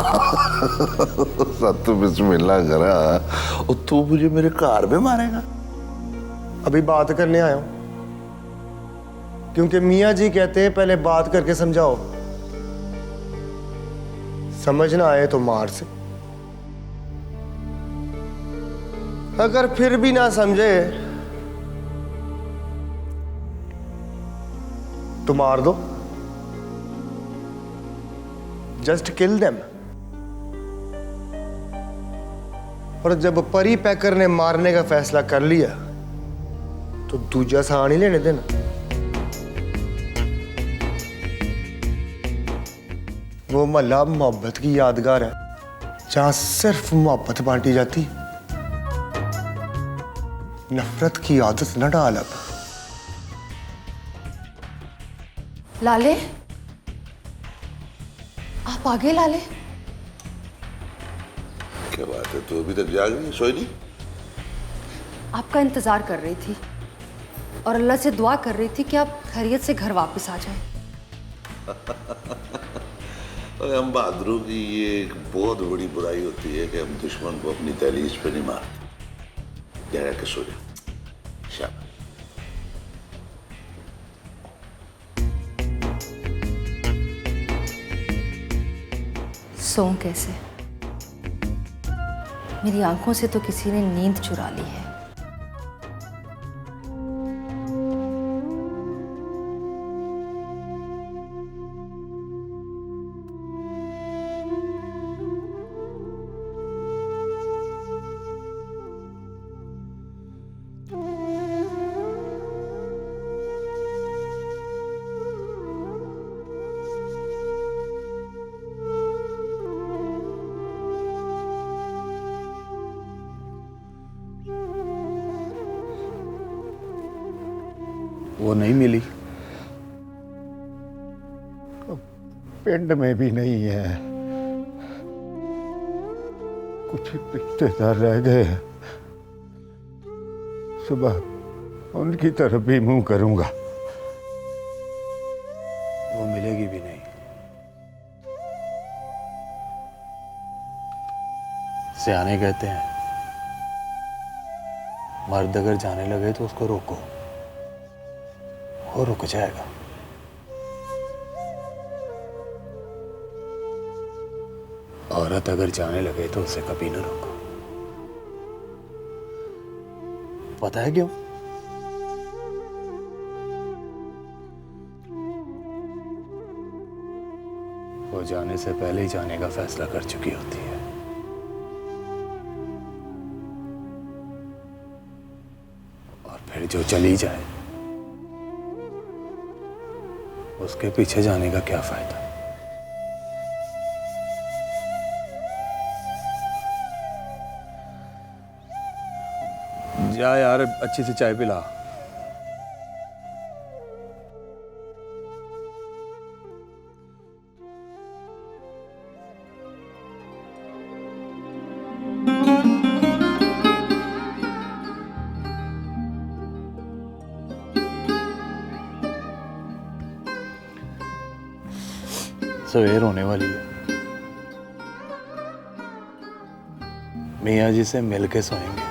सत बिस्मिल्लाह करा। और तू मुझे मेरे कार में मारेगा? अभी बात करने आया हूं, क्योंकि मियाँ जी कहते हैं पहले बात करके समझाओ, समझ ना आए तो मार से, अगर फिर भी ना समझे तो मार दो। Just kill them. और जब परी पैकर ने मारने का फैसला कर लिया तो दूजा सा नहीं लेने देना। वो महल्ला मोहब्बत की यादगार है, जहां सिर्फ मोहब्बत बांटी जाती, नफरत की आदत न डाल। अब लाले, आप आ गए लाले? क्या बात है, तू अभी तक जाग रही है, सोई नहीं? आपका इंतजार कर रही थी और अल्लाह से दुआ कर रही थी कि आप खैरियत से घर वापस आ जाएं। हम बहादुरों की ये एक बहुत बड़ी बुराई होती है कि हम दुश्मन को अपनी दहलीज पे नहीं मारते। जरा के सो जा। शाबाश। सोऊं कैसे? मेरी आंखों से तो किसी ने नींद चुरा ली है। वो नहीं मिली, पिंड में भी नहीं है। कुछ रिश्तेदार रह गए, सुबह उनकी तरफ भी मुंह करूंगा। वो मिलेगी भी नहीं। सियाने कहते हैं मर्द अगर जाने लगे तो उसको रोको, वो रुक जाएगा। औरत अगर जाने लगे तो उसे कभी ना रोको। पता है क्यों? वो जाने से पहले ही जाने का फैसला कर चुकी होती है। और फिर जो चली जाए उसके पीछे जाने का क्या फायदा? जा यार, अच्छी सी चाय पिला। सवेर होने वाली है। मियाँ जी से मिलके सोएंगे।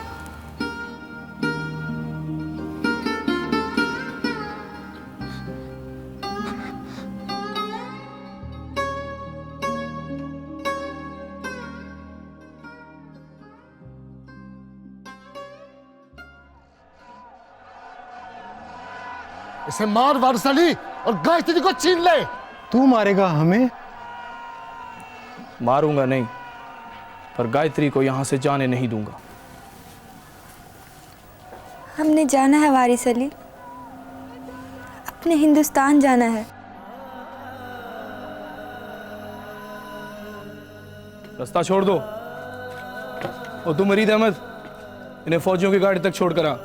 इसे मार वारसली और गायत्री को छीन ले। तू मारेगा हमें? मारूंगा नहीं, पर गायत्री को यहां से जाने नहीं दूंगा। हमने जाना है वारिस अली, अपने हिंदुस्तान जाना है। रास्ता छोड़ दो। और तुम मरीद अहमद, इन्हें फौजियों की गाड़ी तक छोड़ कर आ।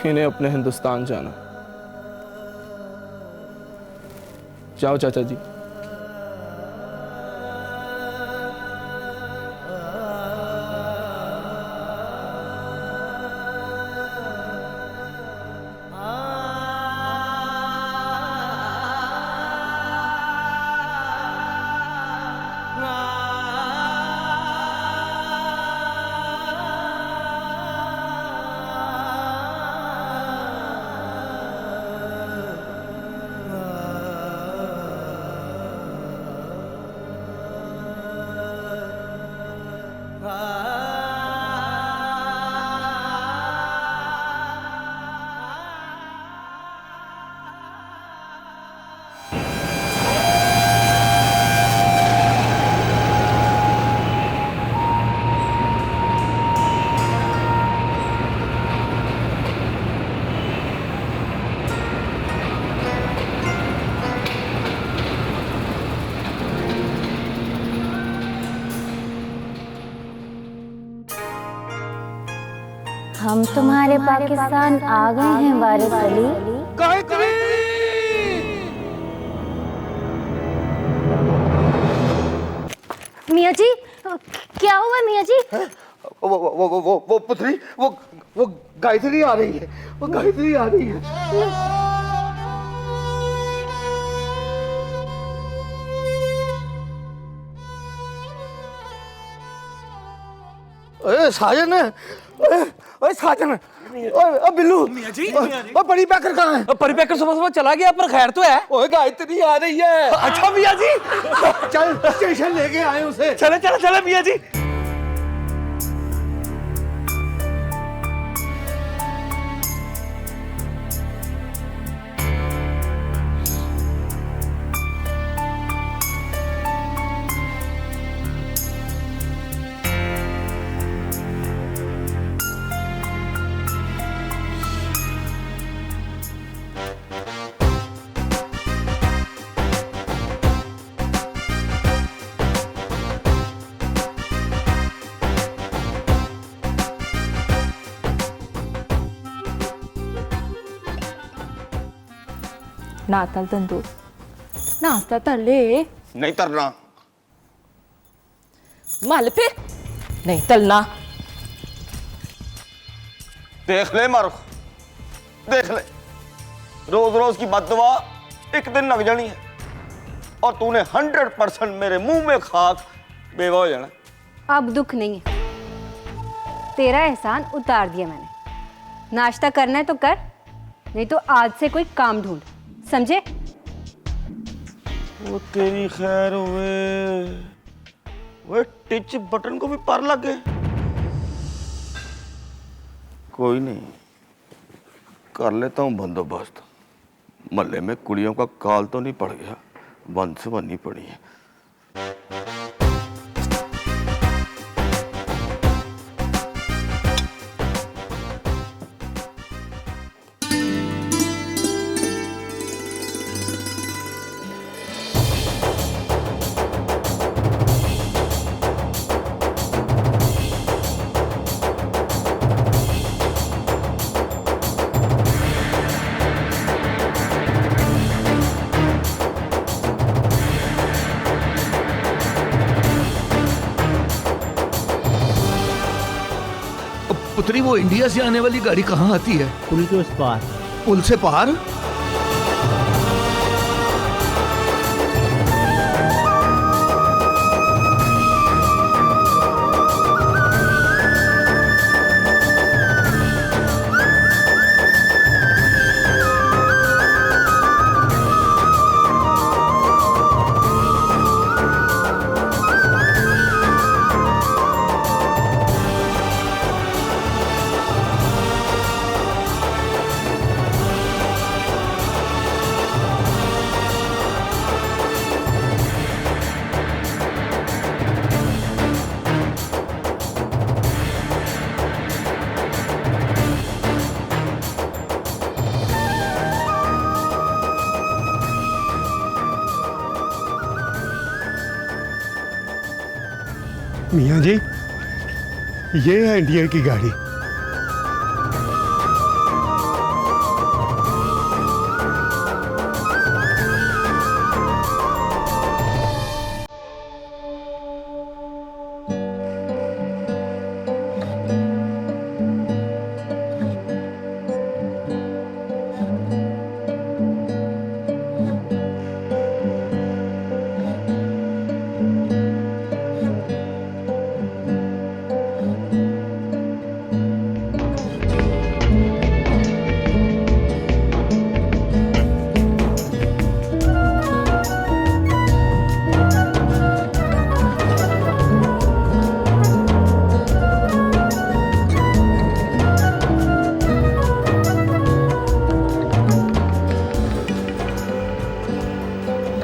इन्हें अपने हिंदुस्तान जाना। जाओ चाचा जी। हम तुम्हारे पाकिस्तान आ गए हैं वारिस अली। मियाँ जी, क्या हुआ मियाँ जी? वो पुत्री, वो गायत्री आ रही है, वो गायत्री आ रही है। ओए साजन, ओए साजन, ओए बिल्लू, मियां जी, ओए परी पैकर कहाँ है? परी पैकर सुबह सुबह चला गया, पर खैर तो है। ओए गायत्री आ रही है। अच्छा मियां जी, चल स्टेशन लेके आए उसे। चले चले चले मियां जी। नातल तंदूर, नाश्ता तले नहीं तरना। माल फिर नहीं तलना। देख ले मारो, देख ले, रोज रोज की बददुआ एक दिन लग जानी है और तूने 100% मेरे मुंह में खाक बेवा हो जाना। अब दुख नहीं है, तेरा एहसान उतार दिया मैंने। नाश्ता करना है तो कर, नहीं तो आज से कोई काम ढूंढ, समझे? वो तेरी खैर हुए, वो टिच बटन को भी पार लग गए। कोई नहीं, कर लेता हूँ बंदोबस्त। मल्ले में कुड़ियों का काल तो नहीं पड़ गया, बंस बननी पड़ी है। पुत्री, वो इंडिया से आने वाली गाड़ी कहाँ आती है? पुल के उस पार। पुल से पार? मियाँ जी, ये है इंडिया की गाड़ी।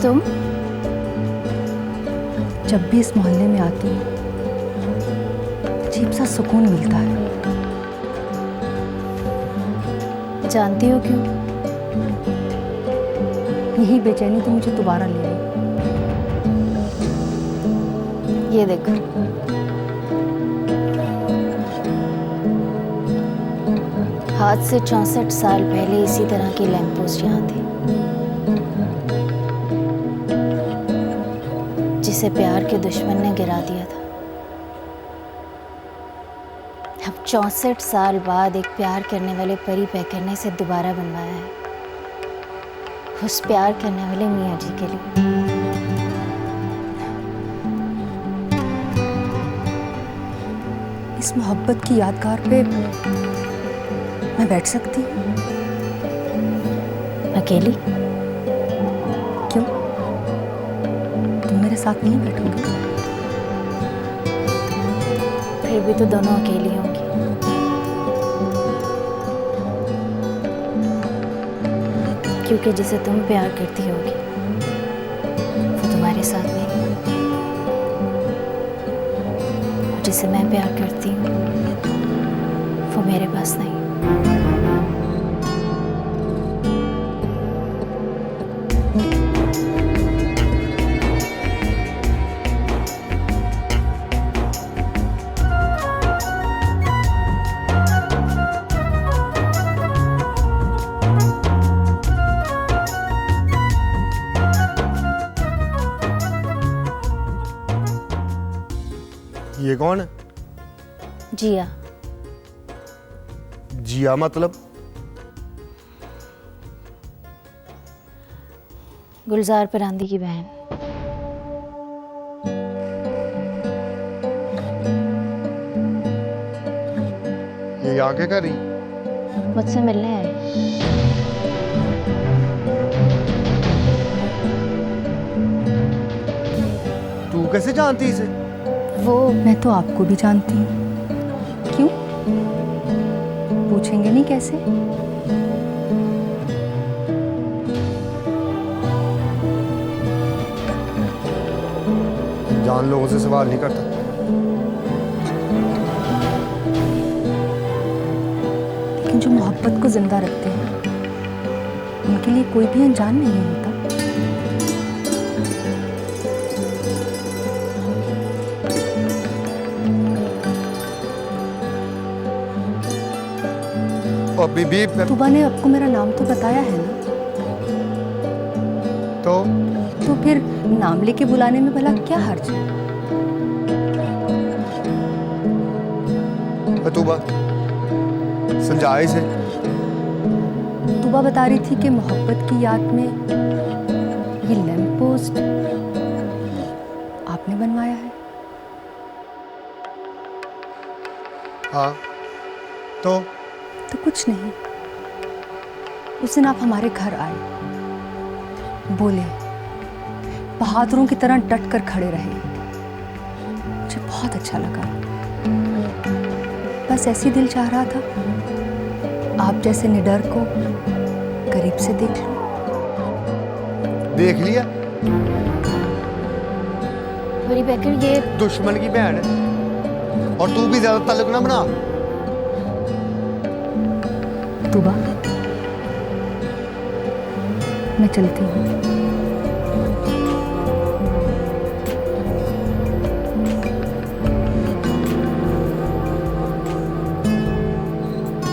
तुम जब भी इस मोहल्ले में आती हो, अजीब सा सुकून मिलता है। जानती हो क्यों? यही बेचैनी तो मुझे दोबारा ले आई। ये देखो, आज से 64 साल पहले इसी तरह की लैंप पोस्ट यहाँ थी, जिसे प्यार के दुश्मन ने गिरा दिया था। अब 64 साल बाद एक प्यार करने वाले परी पैकर ने इसे दोबारा बनवाया है, उस प्यार करने वाले मियाँ जी के लिए। इस मोहब्बत की यादगार पे मैं बैठ सकती हूँ? अकेली? क्यों? तुम मेरे साथ नहीं बैठोगे? फिर भी तो दोनों अकेली होंगी। क्योंकि जिसे तुम प्यार करती होगी वो तुम्हारे साथ नहीं, और जिसे मैं प्यार करती हूँ वो मेरे पास नहीं। ये कौन है? जिया। जिया मतलब? गुलजार परांदी की बहन। ये यहाँ क्या कर रही? मुझसे मिलने आए। तू कैसे जानती इसे? वो मैं तो आपको भी जानती हूँ। क्यों? पूछेंगे नहीं कैसे? जान लोगों से सवाल नहीं करता। लेकिन जो मोहब्बत को जिंदा रखते हैं उनके लिए कोई भी अनजान नहीं होता। और बीबी तुबा ने आपको मेरा नाम तो बताया है ना, तो फिर नाम लेके बुलाने में भला क्या हर्ज है? तुबा समझा इसे। तुबा बता रही थी कि मोहब्बत की याद में ये लैंप पोस्ट आपने बनवाया है। हाँ तो कुछ नहीं। उस दिन आप हमारे घर आए, बोले, बहादुरों की तरह डट कर खड़े रहे। मुझे बहुत अच्छा लगा। बस ऐसे ही दिल चाह रहा था आप जैसे निडर को करीब से देख लो। देख लिया? परी पैकर ये दुश्मन की बहन है, और तू भी ज्यादा ताल्लुक ना बना। तुबा, मैं चलती हूँ।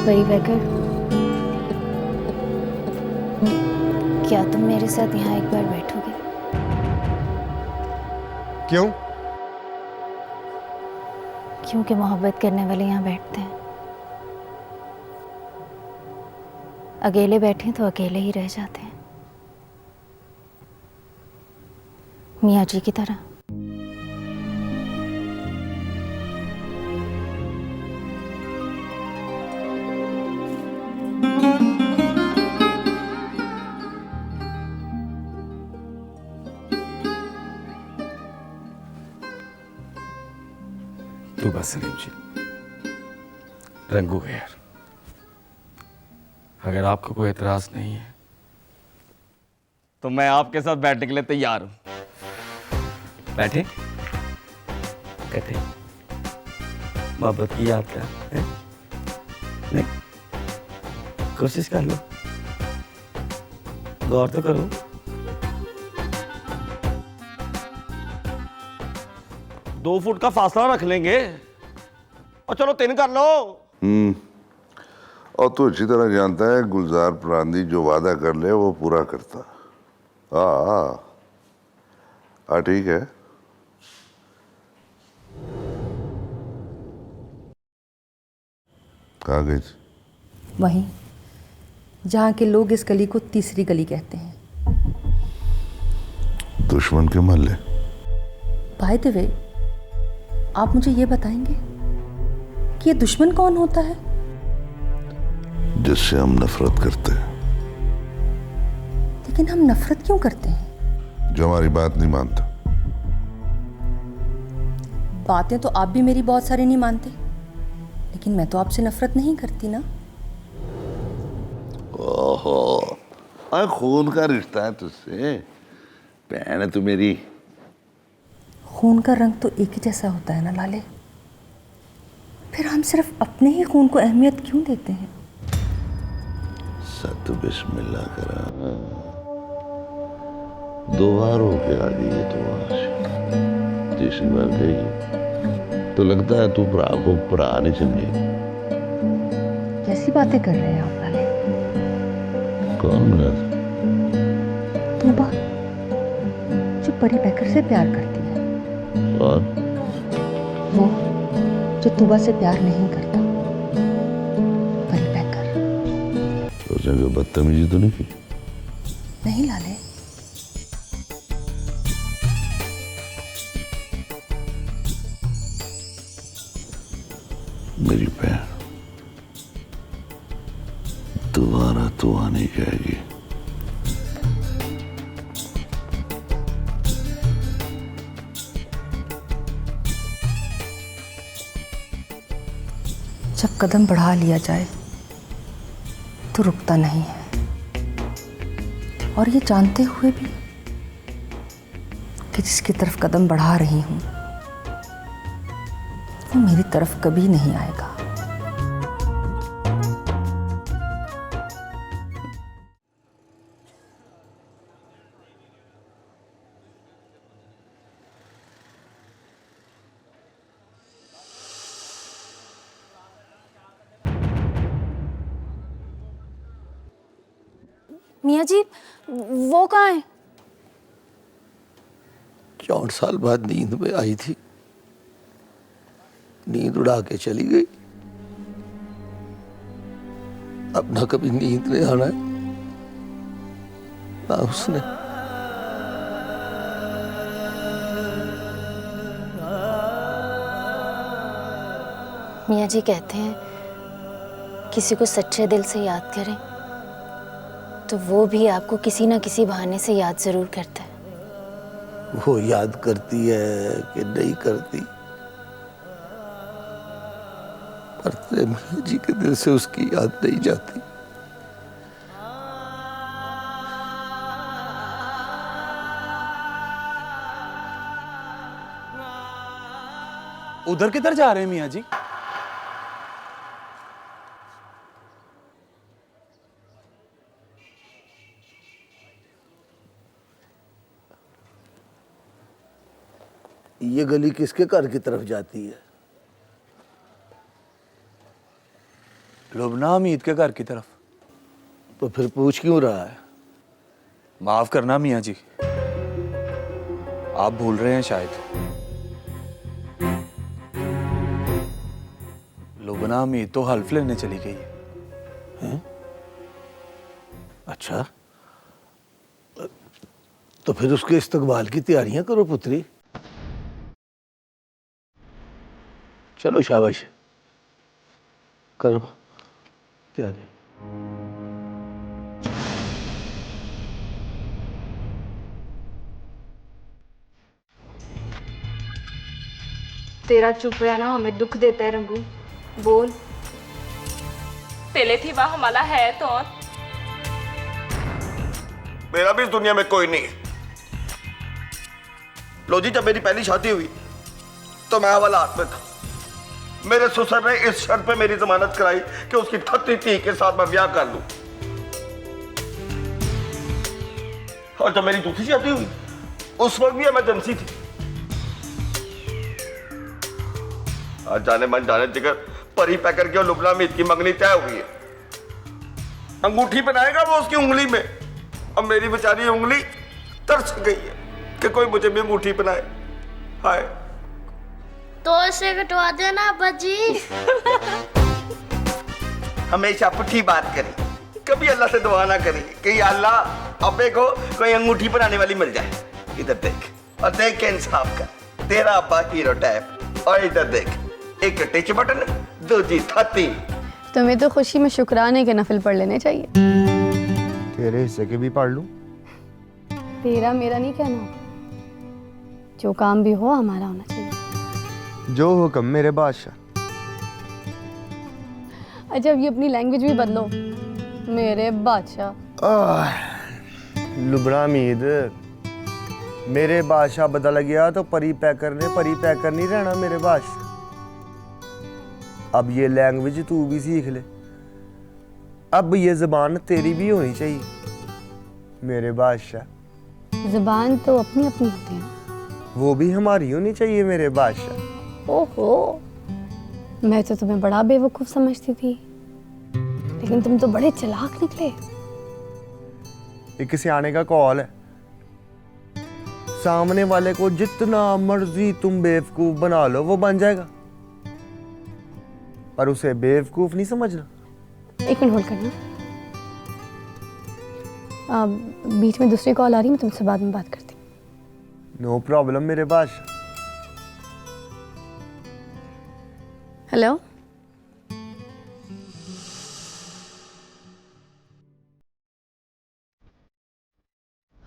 परी पैकर, क्या तुम मेरे साथ यहाँ एक बार बैठोगे? क्यों? क्योंकि मोहब्बत करने वाले यहाँ बैठते हैं। अकेले बैठे तो अकेले ही रह जाते हैं, मियाँ जी की तरह। तो बस सलीम जी, रंगू खैर, अगर आपको कोई एतराज नहीं है तो मैं आपके साथ बैठने के लिए तैयार हूं। बैठे कहते मोहब्बत की याद क्या है? नहीं, कोशिश कर लो, गौर तो करो। दो फुट का फासला रख लेंगे और चलो 3 कर लो। और तू अच्छी तरह जानता है गुलजार प्रांदी जो वादा कर ले वो पूरा करता। हाँ ठीक है। कहाँ गई थी? वहीं जहाँ के लोग इस गली को तीसरी गली कहते हैं। दुश्मन के महल्ले? बाय द वे, आप मुझे ये बताएंगे कि ये दुश्मन कौन होता है? जिससे हम नफरत करते हैं। लेकिन हम नफरत क्यों करते हैं? जो हमारी बात नहीं मानता। बातें तो आप भी मेरी बहुत सारी नहीं मानते, लेकिन मैं तो आपसे नफरत नहीं करती ना। ओहो, अरे खून का रिश्ता है तुझसे। बहन है तू मेरी। खून का रंग तो एक ही जैसा होता है ना लाले। फिर हम सिर्फ अपने ही खून को अहमियत क्यों देते हैं? सत बिस्मिल्लाह करा। 2 बार हो गया ये तो आज 3री बार गई तो लगता है तू भरा को भरा नहीं समझे। कैसी बातें कर रहे हैं आप लाले? कौन है? तूबा, जो परी पैकर से प्यार करती है। और वो जो तूबा से प्यार नहीं करता, परी पैकर। तो उसने कोई बदतमीजी तो नहीं की? नहीं लाले। मेरी बहन दोबारा तो आने जाएगी। जब कदम बढ़ा लिया जाए तो रुकता नहीं है, और ये जानते हुए भी कि जिसकी तरफ कदम बढ़ा रही हूं वो मेरी तरफ कभी नहीं आएगा। मियाँ जी, वो कहाँ है? 64 साल बाद नींद में आई थी, नींद उड़ा के चली गई। अब ना कभी नींद में आना है ना उसने। मियाँ जी कहते हैं किसी को सच्चे दिल से याद करें तो वो भी आपको किसी ना किसी बहाने से याद जरूर करता है। वो याद करती है कि नहीं करती, पर तेरे मियां जी के दिल से उसकी याद नहीं जाती। उधर किधर जा रहे हैं मियाँ जी? ये गली किसके घर की तरफ जाती है? लुबना हमीद के घर की तरफ। तो फिर पूछ क्यों रहा है? माफ करना मियाँ जी, आप भूल रहे हैं शायद। लुबना हमीद तो हल्फ लेने चली गई है। अच्छा, तो फिर उसके इस्तकबाल की तैयारियां करो पुत्री। चलो शाबाश, करो तैयारी। तेरा चुप रहना हमें दुख देता है रंगू। बोल। तेले थी वह हमारा है तो और मेरा भी इस दुनिया में कोई नहीं है। लो जी, जब मेरी पहली शादी हुई तो मैं हवाला हाथ में था। मेरे ससुर ने इस शर्त पे मेरी जमानत कराई कि उसकी थती थी के साथ मैं ब्याह कर लूं। और जब मेरी दूसरी शादी हुई उस वक्त भी इमरजेंसी थी। आज जाने मन जाने जिगर परी पैकर की और लुबना मीत की मंगनी तय हुई है। अंगूठी पहनाएगा वो उसकी उंगली में। अब मेरी बेचारी उंगली तरस गई है कि कोई मुझे भी अंगूठी पहनाए। हाय तो इसे कटवा देना अब्बा जी। हमेशा पुठी बात करी, कभी अल्लाह से दुआ ना करी कि या अल्लाह अब्बे को कोई अंगूठी बनाने वाली मिल जाए। इधर देख और देख के इंसाफ कर, तेरा अब्बा हीरो टाइप। और इधर देख, एक टिच बटन, दूजी थाती। तुम्हें तो खुशी में शुक्राने के नफिल पढ़ लेने चाहिए। तेरे हिस्से के भी पढ़ लूं? तेरा मेरा नहीं कहना, जो काम भी हो हमारा होना चाहिए। जो हुक्म मेरे बादशाह। अच्छा, अब ये अपनी लैंग्वेज भी बदलो, मेरे बादशाह। लुबना मीद, मेरे बादशाह बदल गया तो परी पैकर ने परी पैकर नहीं रहना मेरे बादशाह। अब ये लैंग्वेज तू भी सीख ले। अब ये जुबान तेरी भी होनी चाहिए मेरे बादशाह। जुबान तो अपनी अपनी होती है, वो भी हमारी होनी चाहिए मेरे बादशाह। ओहो, मैं तो तुम्हें बड़ा बेवकूफ समझती थी, लेकिन तुम तो बड़े चालाक निकले। एक सियाने का कॉल है, सामने वाले को जितना मर्जी तुम बेवकूफ बना लो वो बन जाएगा, पर उसे बेवकूफ नहीं समझना। एक मिनट होल्ड करना, बीच में दूसरी कॉल आ रही है, मैं तुमसे बाद में बात करती हूँ। नो प्रॉब्लम मेरे बादशाह। हेलो,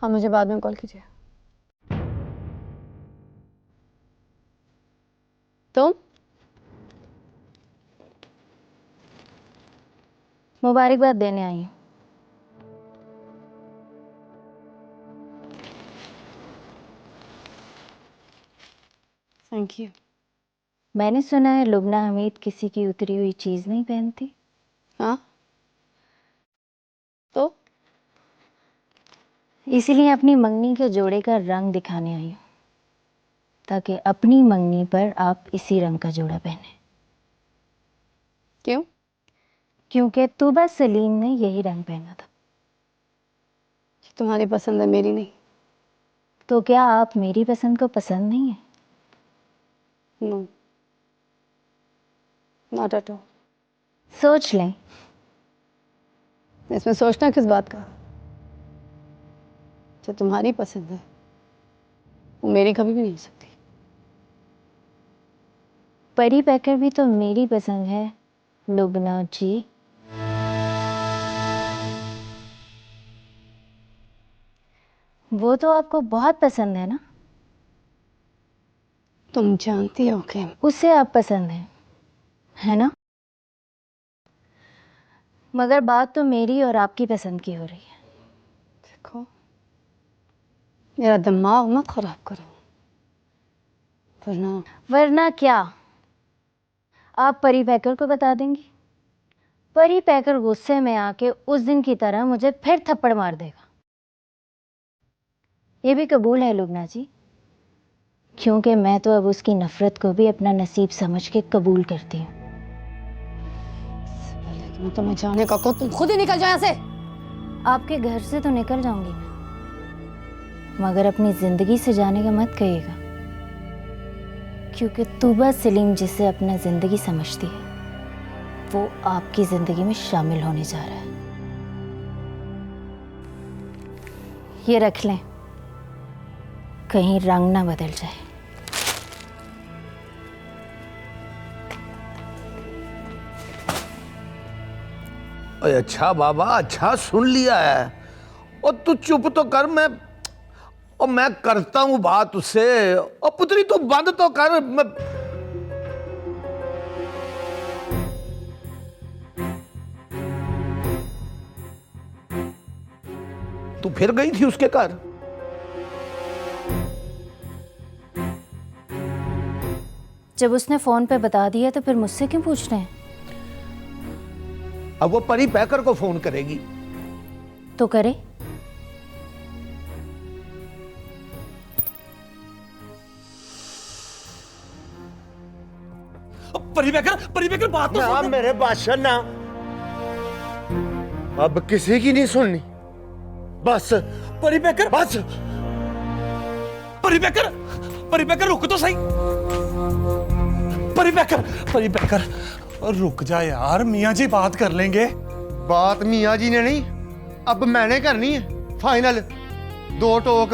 हाँ मुझे बाद में कॉल कीजिए। तुम मुबारकबाद देने आई हूँ। Thank you. मैंने सुना है लुबना हमीद किसी की उतरी हुई चीज नहीं पहनती। हाँ, तो इसीलिए अपनी मंगनी के जोड़े का रंग दिखाने आई हूँ, ताकि अपनी मंगनी पर आप इसी रंग का जोड़ा पहने। क्यों? क्योंकि तूबा सलीम ने यही रंग पहना था। तुम्हारी पसंद है, मेरी नहीं। तो क्या आप मेरी पसंद को पसंद नहीं है? No, not at all. सोच लें। इसमें सोचना किस बात का? जो तुम्हारी पसंद है वो मेरी कभी भी नहीं हो सकती। परी पैकर भी तो मेरी पसंद है लुबना जी। वो तो आपको बहुत पसंद है ना? तुम जानती हो कि उससे आप पसंद है ना? मगर बात तो मेरी और आपकी पसंद की हो रही है। देखो, मेरा दिमाग मत खराब करो, वरना क्या आप परी पैकर को बता देंगी? परी पैकर गुस्से में आके उस दिन की तरह मुझे फिर थप्पड़ मार देगा। ये भी कबूल है लुबना जी, क्योंकि मैं तो अब उसकी नफरत को भी अपना नसीब समझ के कबूल करती हूँ। तुम तुम्हें जाने का को तुम खुद ही निकल जाओ यहाँ से। आपके घर से तो निकल जाऊंगी मैं, मगर अपनी जिंदगी से जाने का मत कहिएगा, क्योंकि तूबा सलीम जिसे अपना जिंदगी समझती है वो आपकी जिंदगी में शामिल होने जा रहा है। ये रख लें, कहीं रंग ना बदल जाए। अरे अच्छा बाबा, अच्छा सुन लिया है। और तू चुप तो कर, मैं करता हूं बात उससे। और पुत्री तू बंद तो कर। तू फिर गई थी उसके घर? जब उसने फोन पे बता दिया तो फिर मुझसे क्यों पूछ रहे हैं? अब वो परी पैकर को फोन करेगी तो करे। परी पैकर बात तो सुन। मेरे बादशाह ना, अब किसी की नहीं सुननी, बस। परी पैकर, बस। परी पैकर, परी पैकर रुक तो सही। परी पैकर, परी पैकर रुक जा यार, मियाँ जी बात कर लेंगे। बात मियाँ जी ने नहीं, अब मैंने करनी है। फाइनल 2 टोक।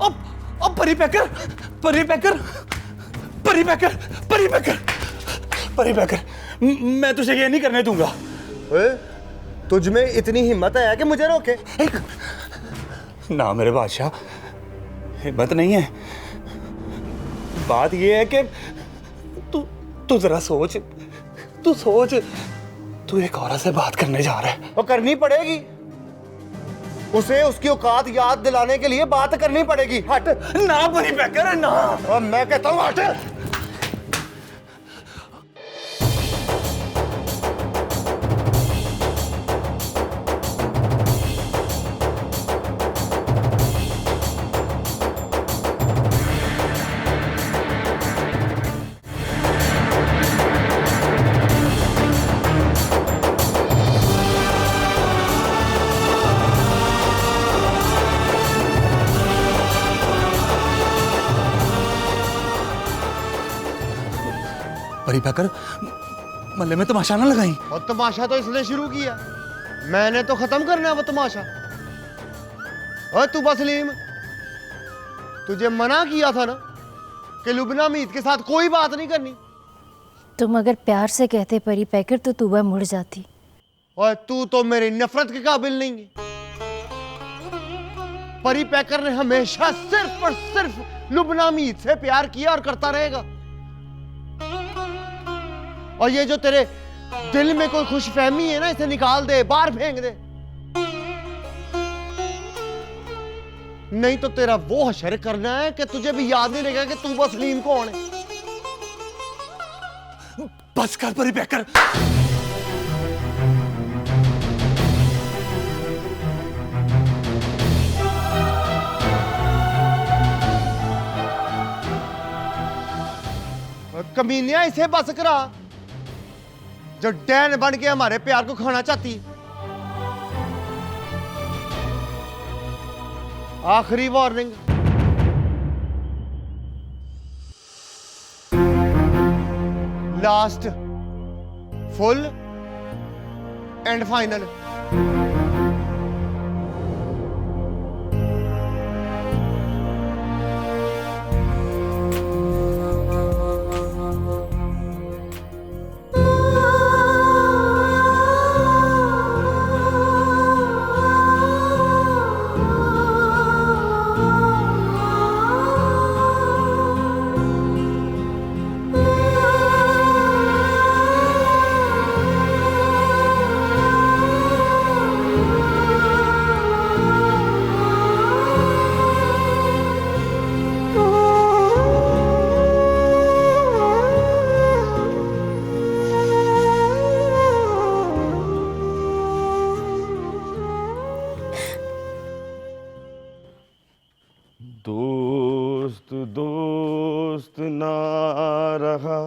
अब परी पैकर, परी पैकर, परी पैकर, परी पैकर, परी पैकर, मैं तुझे ये नहीं करने दूंगा। तुझ में इतनी हिम्मत है कि मुझे रोके? ना मेरे बादशाह, हिम्मत नहीं है। बात ये है कि तू जरा सोच, तू सोच, तू एक औरत से बात करने जा रहा है। वो करनी पड़ेगी, उसे उसकी औकात याद दिलाने के लिए बात करनी पड़ेगी। हट ना परी पैकर, ना। और मैं कहता हूँ हट। परी पैकर मल्ले में तमाशा ना लगाई। और तमाशा तो इसने शुरू किया, मैंने तो खत्म करना है वो तमाशा। और तू बसलीम, तुझे मना किया था ना कि लुबना मीत के साथ कोई बात नहीं करनी। तुम अगर प्यार से कहते परी पैकर तो तूबा मुड़ जाती। और तू तो मेरी नफरत के काबिल नहीं है। परी पैकर ने हमेशा सिर्फ और सिर्फ लुबना मीत से प्यार किया और करता रहेगा। और ये जो तेरे दिल में कोई खुशफहमी है ना, इसे निकाल दे, बाहर फेंक दे, नहीं तो तेरा वो हशर करना है कि तुझे भी याद नहीं रहेगा कि तू बसलीम कौन है। बस कर परी पैकर। कमीनिया, इसे बस करा जो डैन बन के हमारे प्यार को खाना चाहती है। आखिरी warning, last, full and final. दोस्त दोस्त ना रहा,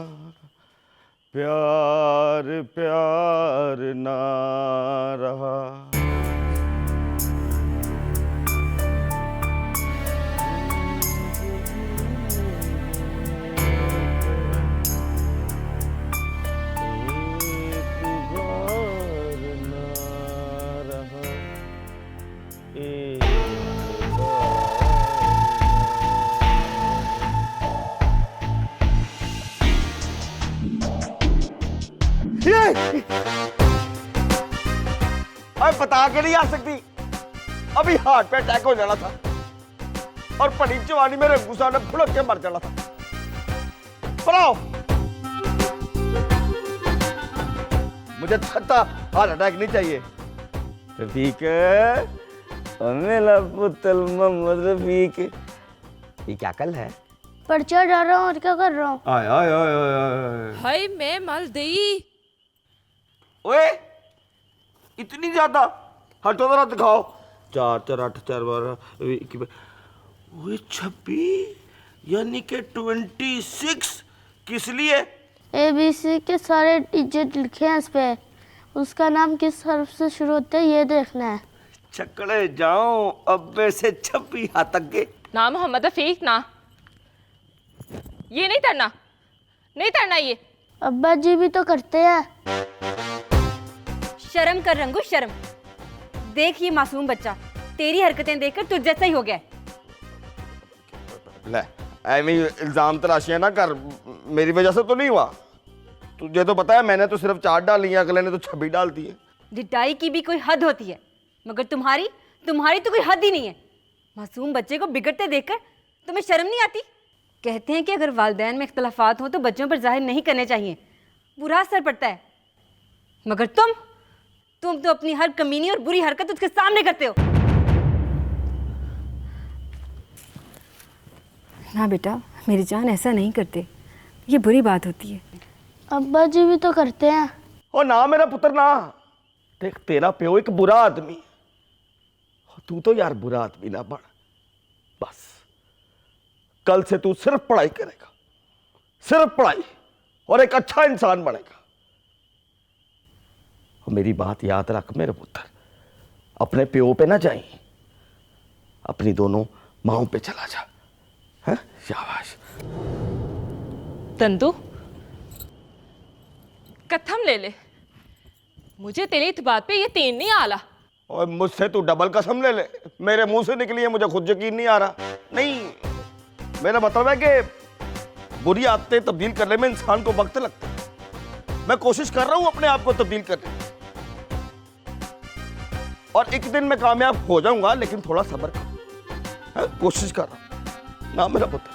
प्यार प्यार ना रहा। अरे बता के नहीं आ सकती, अभी हार्ट पे अटैक हो जाना था और पड़ी जवानी में रंगू साहब ने फुलक के मर जाना था। पढ़ाओ, मुझे थता हार्ट अटैक नहीं चाहिए। रफीक, मेरा पुतल मोहम्मद रफीक, ये क्या कल है? पर्चा डाल रहा हूँ और क्या कर रहा हूँ? आय आय आय आय हाय मैं मल देई। ओए इतनी ज्यादा, हटो जरा दिखाओ। 4 4 8 4 12 ओए 26 यानी कि 26। किस लिए? ABC के सारे डिजिट लिखे हैं इस पे उसका नाम किस हर्फ से शुरू होता है ये देखना है। छकड़े जाओ अब्बे से 26 हाथ तक के। ना मोहम्मद रफीक ना, ये नहीं तैरना, नहीं तैरना ये। अब्बा जी भी तो करते हैं। शर्म कर रंगू शर्म। देख ये मासूम बच्चा तेरी हरकतें देखकर तुझ जैसा ही हो गया। ले एवं इल्जाम तराशियां ना कर, मेरी वजह से तो नहीं हुआ। तुझे तो पता है मैंने तो सिर्फ 4 डाली है, अगले ने तो 26 डाल दी है। डिटाई की भी कोई हद होती है, मगर तुम्हारी तुम्हारी तो कोई हद ही नहीं है। मासूम बच्चे को बिगड़ते देखकर तुम्हें शर्म नहीं आती? कहते हैं कि अगर वालिदैन में इख्तलाफात हो तो बच्चों पर जाहिर नहीं करने चाहिए, बुरा असर पड़ता है। मगर तुम तो अपनी हर कमीनी और बुरी हरकत उसके सामने करते हो। ना बेटा मेरी जान, ऐसा नहीं करते, ये बुरी बात होती है। अब्बा जी भी तो करते हैं। ओ ना मेरा पुत्र ना, देख तेरा प्यो एक बुरा आदमी, तू तो यार बुरा आदमी ना बन। बस कल से तू सिर्फ पढ़ाई करेगा, सिर्फ पढ़ाई, और एक अच्छा इंसान बनेगा। और मेरी बात याद रख मेरे पुत्र, अपने प्यो पे ना जाए, अपनी दोनों माओं पे चला जा। है शाबाश। तंदू कथम ले ले, मुझे तेरी इस बात पे यकीन नहीं आला। और मुझसे तू डबल कसम ले ले, मेरे मुंह से निकली है, मुझे खुद यकीन नहीं आ रहा। नहीं, मेरा मतलब है कि बुरी आदतें तब्दील करने में इंसान को वक्त लगता है। मैं कोशिश कर रहा हूं अपने आप को तब्दील करने, और एक दिन मैं कामयाब हो जाऊंगा, लेकिन थोड़ा सब्र कर, कोशिश कर रहा हूं ना मेरा पुत्र।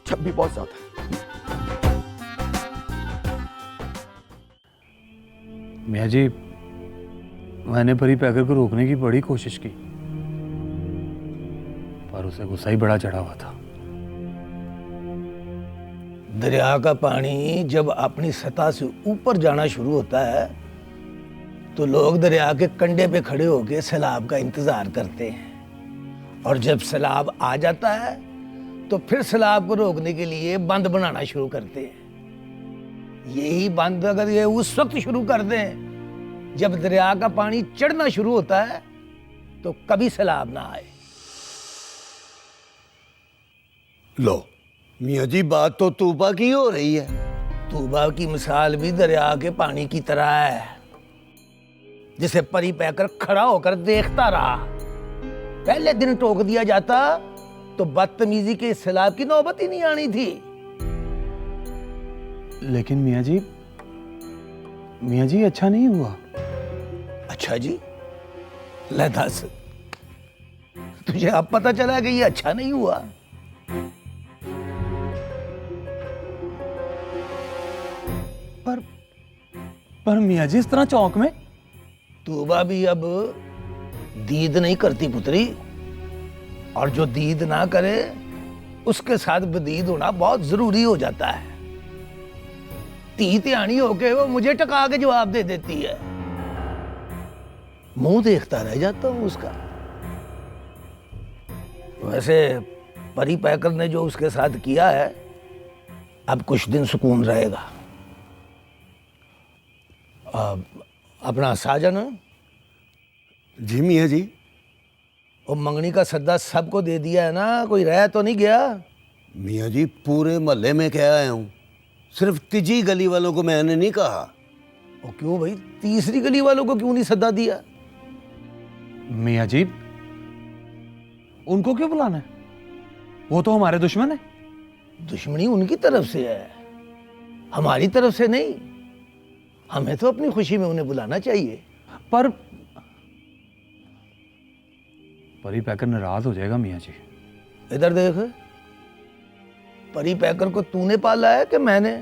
26 बहुत ज्यादा है। मियाँ जी, मैंने परी पैकर को रोकने की बड़ी कोशिश की, पर उसे गुस्सा ही बड़ा चढ़ा हुआ था। दरिया का पानी जब अपनी सतह से ऊपर जाना शुरू होता है तो लोग दरिया के कंढे पे खड़े होकर सैलाब का इंतजार करते हैं, और जब सैलाब आ जाता है तो फिर सैलाब को रोकने के लिए बंद बनाना शुरू करते हैं। यही बंद अगर ये उस वक्त शुरू कर दें जब दरिया का पानी चढ़ना शुरू होता है तो कभी सैलाब ना आए। लो मियाँ जी, बात तो तूबा की हो रही है। तूबा की मिसाल भी दरिया के पानी की तरह है, जिसे परी पैकर खड़ा होकर देखता रहा। पहले दिन टोक दिया जाता तो बदतमीजी के सैलाब की नौबत ही नहीं आनी थी। लेकिन मियाँ जी अच्छा नहीं हुआ। अच्छा जी? ले दस, तुझे अब पता चला कि ये अच्छा नहीं हुआ? पर मियाँ जी इस तरह चौक में? तूबा भी अब दीद नहीं करती पुत्री, और जो दीद ना करे उसके साथ बदीद होना बहुत जरूरी हो जाता है। ती होके वो मुझे टका के जवाब दे देती है, मुंह देखता रह जाता हूं उसका। वैसे परी पैकर ने जो उसके साथ किया है, अब कुछ दिन सुकून रहेगा। अपना साजन। जी मियाँ जी। वो मंगनी का सद्दा सबको दे दिया है ना, कोई रह तो नहीं गया? मियाँ जी पूरे मोहल्ले में कह आया हूँ, सिर्फ तीजी गली वालों को मैंने नहीं कहा। और क्यों भाई, तीसरी गली वालों को क्यों नहीं सद्दा दिया? मियाँ जी उनको क्यों बुलाना है? वो तो हमारे दुश्मन है। दुश्मनी उनकी तरफ से है, हमारी तरफ से नहीं। हमें तो अपनी खुशी में उन्हें बुलाना चाहिए। पर परी पैकर नाराज हो जाएगा मियाँ जी। इधर देख, परी पैकर को तूने पाला है कि मैंने?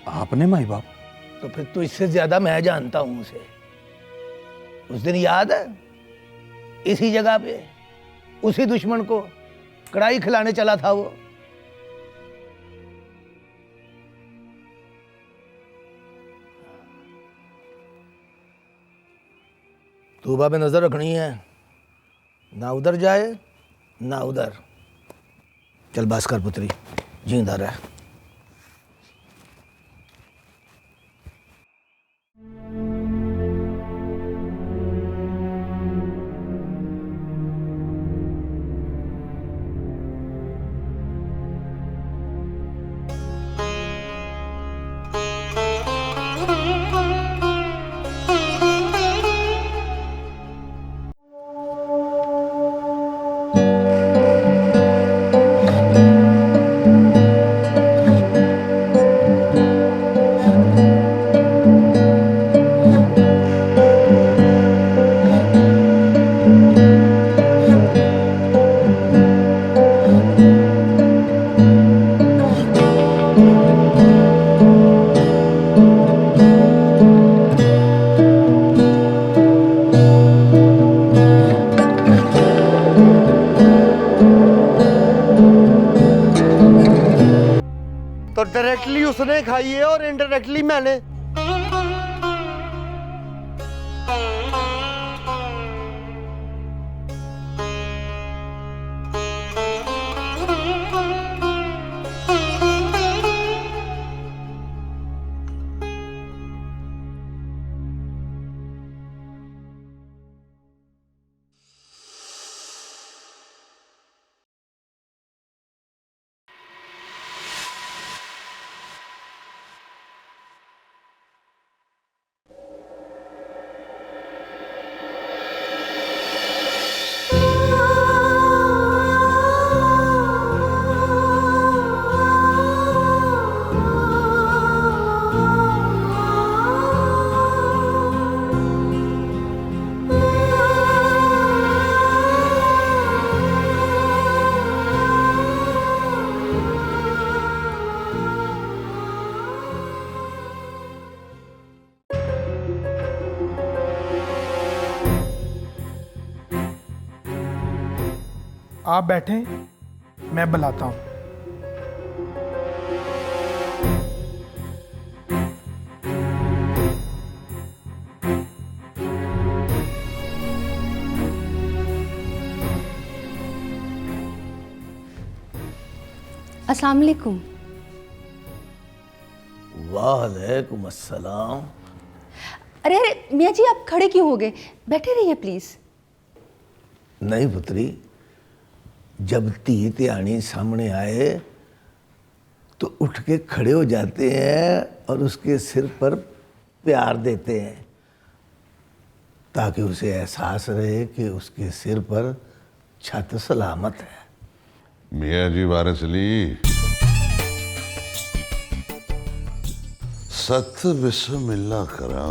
आपने माई बाप। तो फिर तो इससे ज्यादा मैं जानता हूं उसे। उस दिन याद है, इसी जगह पे उसी दुश्मन को कढ़ाई खिलाने चला था वो। तूबा पे नजर रखनी है, ना उधर जाए ना उधर। चल बस कर पुत्री, जिंदा रह। डायरेक्टली उसने खाई है और इनडायरेक्टली मैंने। आप बैठे, मैं बुलाता हूँ। अस्सलाम वालेकुम। वालेकुम अस्सलाम। अरे अरे मियाँ जी, आप खड़े क्यों हो गए? बैठे रहिए प्लीज। नहीं पुत्री, जब धी त्याणी सामने आए तो उठ के खड़े हो जाते हैं और उसके सिर पर प्यार देते हैं, ताकि उसे एहसास रहे कि उसके सिर पर छत सलामत है। मियाँ जी वारिस अली, सत बिस्मिल्लाह करा।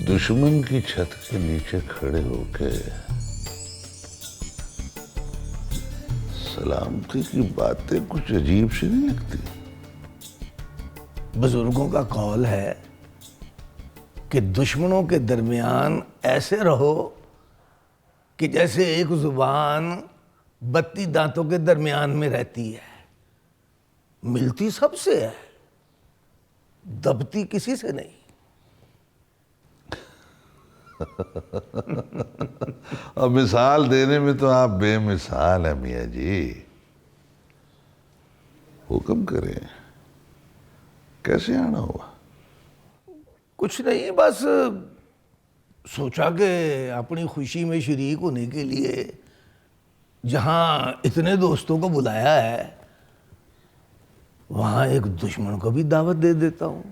दुश्मन की छत के नीचे खड़े होके सलामती की बातें कुछ अजीब सी नहीं लगती? बुजुर्गों का कौल है कि दुश्मनों के दरमियान ऐसे रहो कि जैसे एक जुबान 32 दांतों के दरमियान में रहती है। मिलती सबसे है, दबती किसी से नहीं। अब मिसाल देने में तो आप बेमिसाल हैं मियाँ जी। हुक्म करें, कैसे आना हुआ? कुछ नहीं, बस सोचा कि अपनी खुशी में शरीक होने के लिए जहां इतने दोस्तों को बुलाया है, वहां एक दुश्मन को भी दावत दे देता हूं।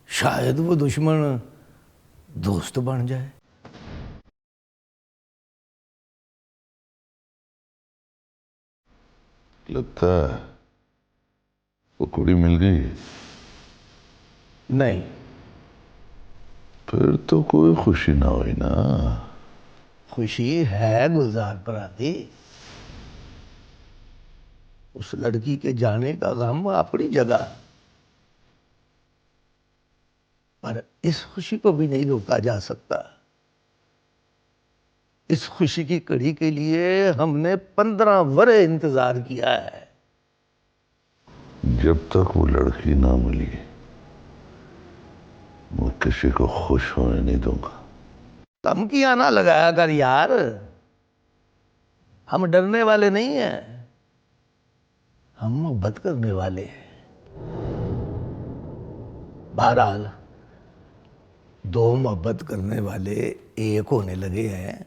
शायद वो दुश्मन दोस्त बन जाए। लगता है वो कुड़ी मिल गई। नहीं, फिर तो कोई खुशी ना हुई ना। खुशी है गुलजार परादी। उस लड़की के जाने का गम अपनी जगह, पर इस खुशी को भी नहीं रोका जा सकता। इस खुशी की कड़ी के लिए हमने 15 वरे इंतजार किया है। जब तक वो लड़की ना मिली, मैं किसी को खुश होने नहीं दूंगा। धमकियां ना लगाया कर यार, हम डरने वाले नहीं हैं, हम मोहब्बत करने वाले हैं। बहरहाल 2 मोहब्बत करने वाले एक होने लगे हैं,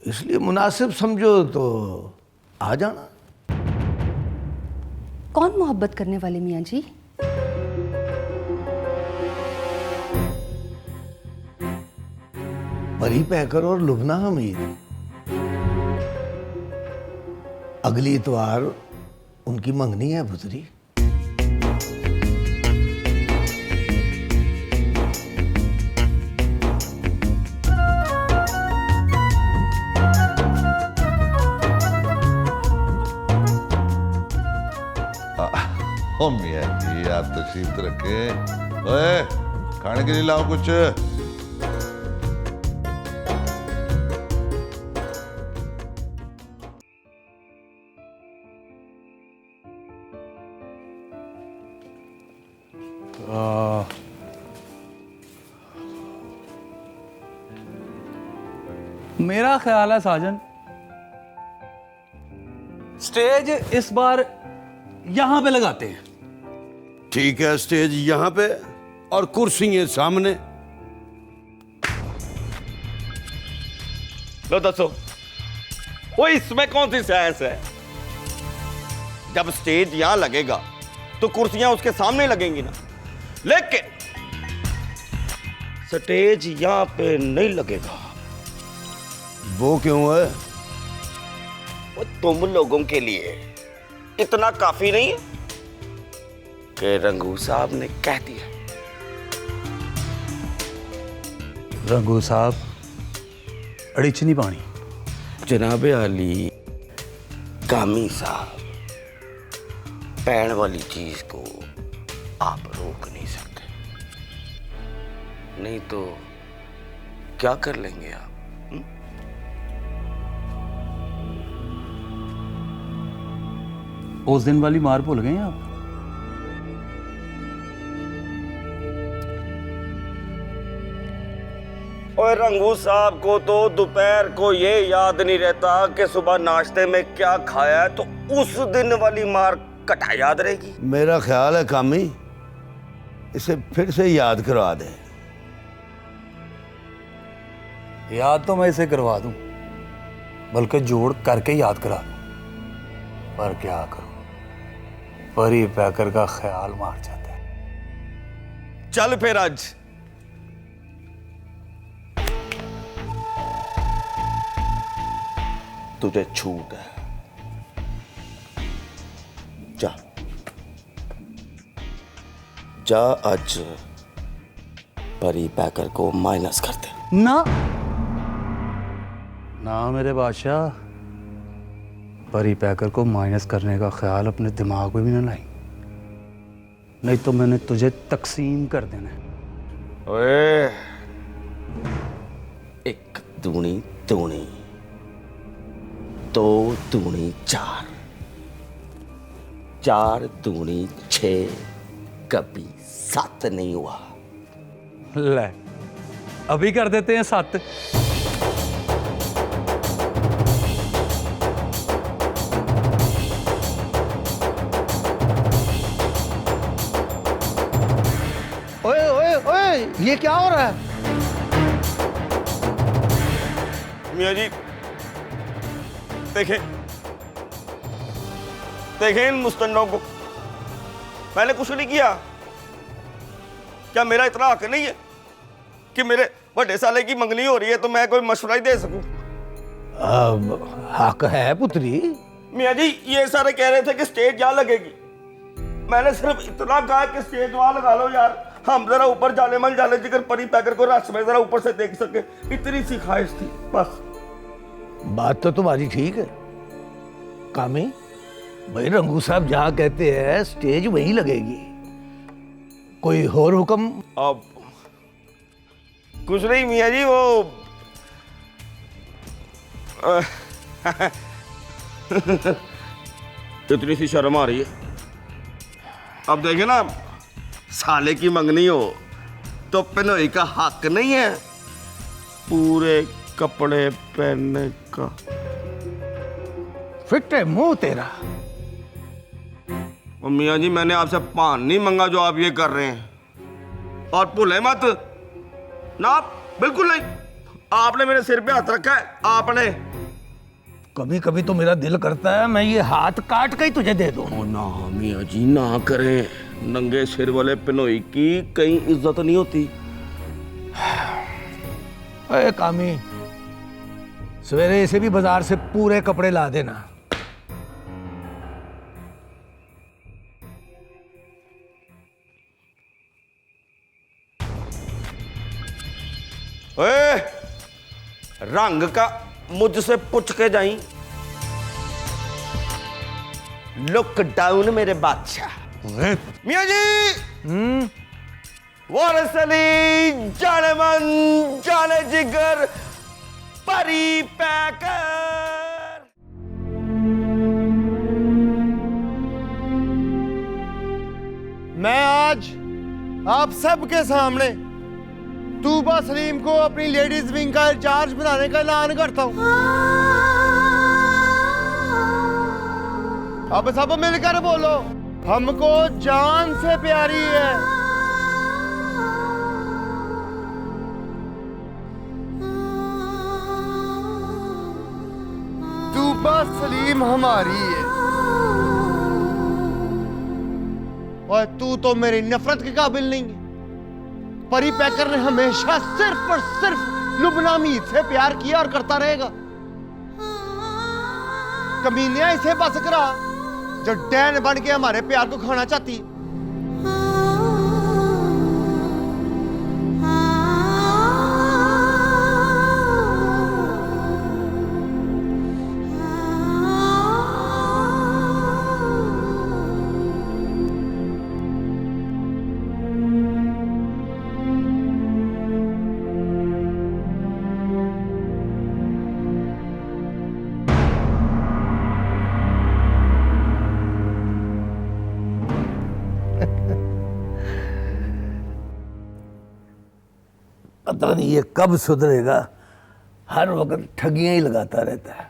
इसलिए मुनासिब समझो तो आ जाना। कौन मोहब्बत करने वाले मियाँ जी? परी पैकर और लुबना हमीद। अगली इतवार उनकी मंगनी है पुत्री। नसीब रखे। ओए खाने के लिए लाओ कुछ। मेरा ख्याल है साजन, स्टेज इस बार यहां पे लगाते हैं। ठीक है, स्टेज यहाँ पे और कुर्सियां सामने। लो दसो, वो इसमें कौन सी साइंस है? जब स्टेज यहां लगेगा तो कुर्सियां उसके सामने लगेंगी ना, लेकिन स्टेज यहां पे नहीं लगेगा। वो क्यों है? वो तुम लोगों के लिए इतना काफी नहीं है कि रंगू साहब ने कह दिया। रंगू साहब अड़िच नहीं पानी। जनाबे आली, कामी साहब, पैण वाली चीज को आप रोक नहीं सकते, नहीं तो क्या कर लेंगे आप? उस दिन वाली मार भूल गए आप? और रंगू साहब को तो दोपहर को ये याद नहीं रहता कि सुबह नाश्ते में क्या खाया है, तो उस दिन वाली मार कटा याद रहेगी। मेरा ख्याल है कामी, इसे फिर से याद करवा दे। याद तो मैं इसे करवा दूं, बल्कि जोड़ करके याद करा दूं, पर क्या करूं, परी पैकर का ख्याल मार जाता है। चल फिर आज तुझे छूट है, जा जा, आज परी पैकर को माइनस कर दे। ना ना मेरे बादशाह, परी पैकर को माइनस करने का ख्याल अपने दिमाग में भी ना लाई, नहीं तो मैंने तुझे तकसीम कर देना है। ओए, एक दूनी दूनी, दो दूनी चार, चार दूनी 6, कभी 7 नहीं हुआ। ले अभी कर देते हैं 7। ओए ओए ओए, ये क्या हो रहा है? मियाँ जी देखें, देखें इन मुस्तंडों को, मैंने कुछ नहीं किया। क्या मेरा इतना हक नहीं है कि मेरे बड़े साले की मंगनी हो रही है तो मैं कोई मशवरा ही दे सकूं? हक है पुत्री। मियाँ जी ये सारे कह रहे थे कि स्टेज यहाँ लगेगी, मैंने सिर्फ इतना कहा कि स्टेज वहां लगा लो यार, हम जरा ऊपर जाले मन जाले जिगर परी पैकर को रस में जरा ऊपर से देख सके, इतनी सी ख्वाहिश थी बस। बात तो तुम्हारी ठीक है कामी भाई, रंगू साहब जहां कहते हैं स्टेज वहीं लगेगी। कोई और हुक्म? अब कुछ नहीं मियाँ जी, वो इतनी सी शर्म आ रही है। अब देखे ना, साले की मंगनी हो तो पहनोई का हक नहीं है पूरे कपड़े पहनने का। फिट है मुंह तेरा। मियाँ जी मैंने आपसे पान नहीं मंगा जो आप ये कर रहे हैं, और भूले मत ना, बिल्कुल नहीं। आपने मेरे सिर पे हाथ रखा है, आपने। कभी कभी तो मेरा दिल करता है मैं ये हाथ काट के ही तुझे दे दूं। ना मियाँ जी ना करें, नंगे सिर वाले पिनोई की कहीं इज्जत नहीं होती। अरे कामी, सवेरे इसे भी बाजार से पूरे कपड़े ला देना। ओए, रंग का मुझसे पूछ के जाई। लुक डाउन मेरे बादशाह। मियाँ जी वारिस अली, जाने मन, जाने जिगर, परी पैकर। मैं आज आप सबके सामने तूबा सलीम को अपनी लेडीज विंग का इंचार्ज बनाने का ऐलान करता हूं। अब सब मिलकर बोलो, हमको जान से प्यारी है। तूबा सलीम हमारी है और तू तो मेरी नफरत के काबिल नहीं है। परी पैकर ने हमेशा सिर्फ और सिर्फ लुबना मीत से प्यार किया और करता रहेगा। कमीनिया इसे बस करा जो डैन बन के हमारे प्यार को खाना चाहती है। पता नहीं ये कब सुधरेगा, हर वक्त ठगियां ही लगाता रहता है।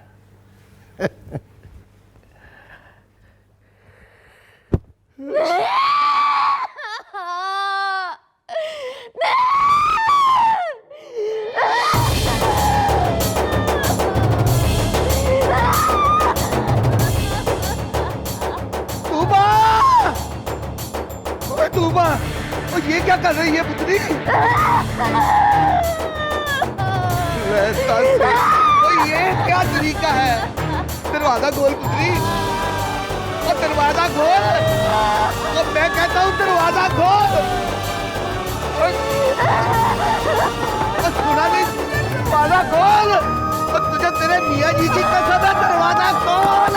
तूबा! ओए तूबा! ओ ये क्या कर रही है पुत्री? ओ ये क्या तरीका है? दरवाजा खोल पुत्री, और दरवाजा खोल। तो मैं कहता हूँ दरवाजा खोल। सुना नहीं? दरवाजा खोल। और तुझे तेरे मियाँ जी की कसम है, दरवाजा खोल।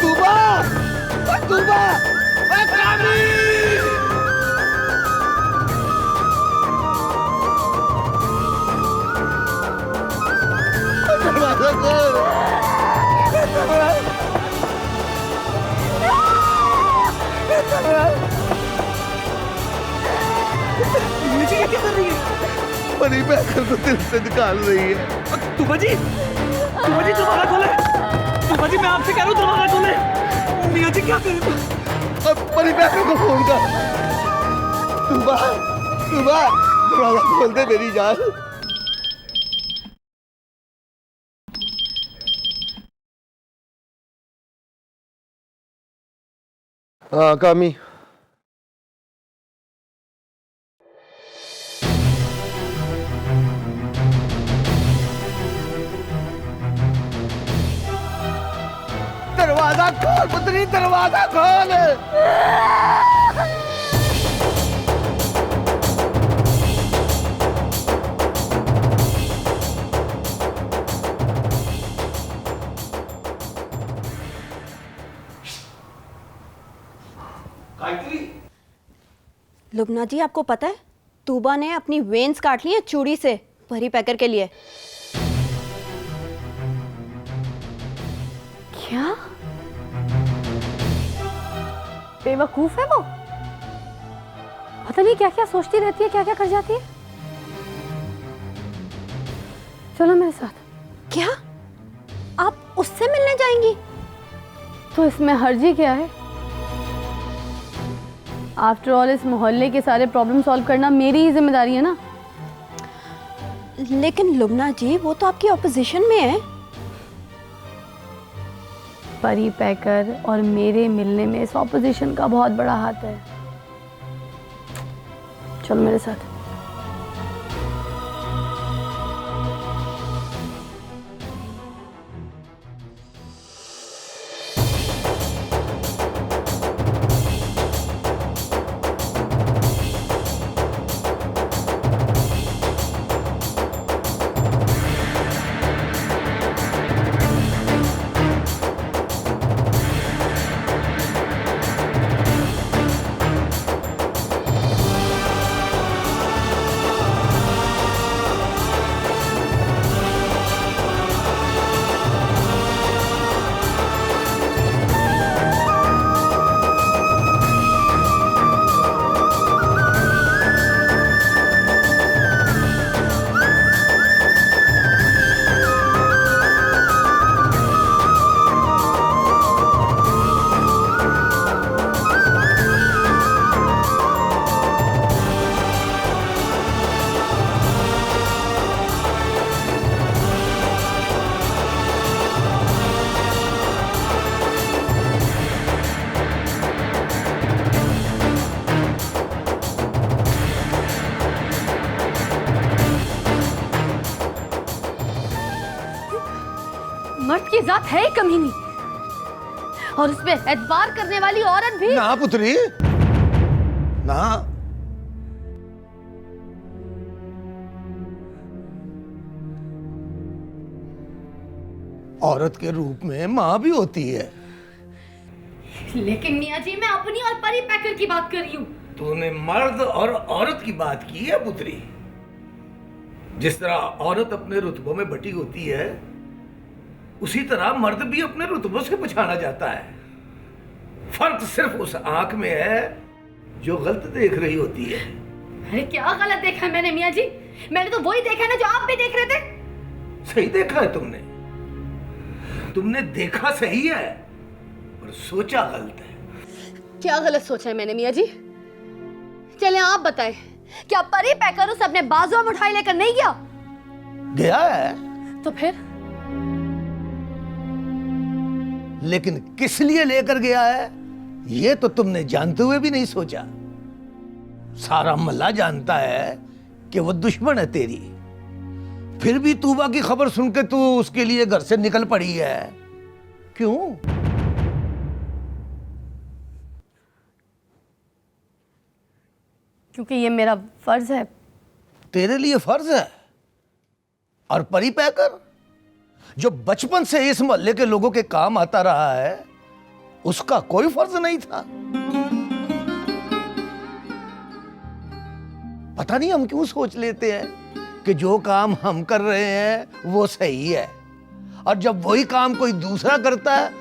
तूबा! तूबा! दरवाजा खोल। मुझे क्या कर रही है? परी पैकर को दिल से निकाल रही है। तूबा जी दरवाजा खोले। तूबा जी मैं आपसे कह रहा हूँ दरवाजा खोले। मियाँ जी क्या करें? अब परी पैकर को फोन कर। तूबा दरवाजा खोल दे मेरी जान। हाँ कामी, दरवाजा खोल पुत्री, दरवाजा खोल। लुबना जी आपको पता है तूबा ने अपनी वेन्स काट ली है चूड़ी से परी पैकर के लिए। क्या? बेवकूफ है वो, पता नहीं क्या क्या सोचती रहती है, क्या क्या कर जाती है। चलो मेरे साथ। क्या आप उससे मिलने जाएंगी? तो इसमें हर्जी क्या है? आफ्टर ऑल इस मोहल्ले के सारे प्रॉब्लम सॉल्व करना मेरी ही जिम्मेदारी है ना। लेकिन लुबना जी वो तो आपकी ऑपोजिशन में है। परी पैकर और मेरे मिलने में इस ऑपोजिशन का बहुत बड़ा हाथ है। चलो मेरे साथ। उसकी जात है ही कमीनी, और उसमें एतबार करने वाली औरत भी। ना पुत्री ना, औरत के रूप में मां भी होती है। लेकिन मियाँ जी, मैं अपनी और परी पैकर की बात कर रही हूँ। तूने मर्द और औरत की बात की है पुत्री। जिस तरह औरत अपने रुतबों में बटी होती है, उसी तरह मर्द भी अपने रुतबों से पछाना जाता है। फर्क सिर्फ उस आंख में है जो गलत देख रही होती है। अरे क्या गलत देखा है मैंने मियाँ जी? मैंने तो वही देखा है ना जो आप भी देख रहे थे। सही देखा है तुमने। तुमने देखा सही है पर सोचा गलत है। क्या गलत सोचा है मैंने मियाँ जी? चले आप बताएं, क्या परी पैकर उसे अपने बाजुओं में उठाए लेकर नहीं गया? गया है। तो फिर? लेकिन किस लिए लेकर गया है ये तो तुमने जानते हुए भी नहीं सोचा। सारा मोहल्ला जानता है कि वो दुश्मन है तेरी, फिर भी तूबा की खबर सुन के तू उसके लिए घर से निकल पड़ी है। क्यों? क्योंकि ये मेरा फर्ज है। तेरे लिए फर्ज है? और परी पैकर जो बचपन से इस मोहल्ले के लोगों के काम आता रहा है, उसका कोई फर्ज नहीं था? पता नहीं हम क्यों सोच लेते हैं कि जो काम हम कर रहे हैं वो सही है, और जब वही काम कोई दूसरा करता है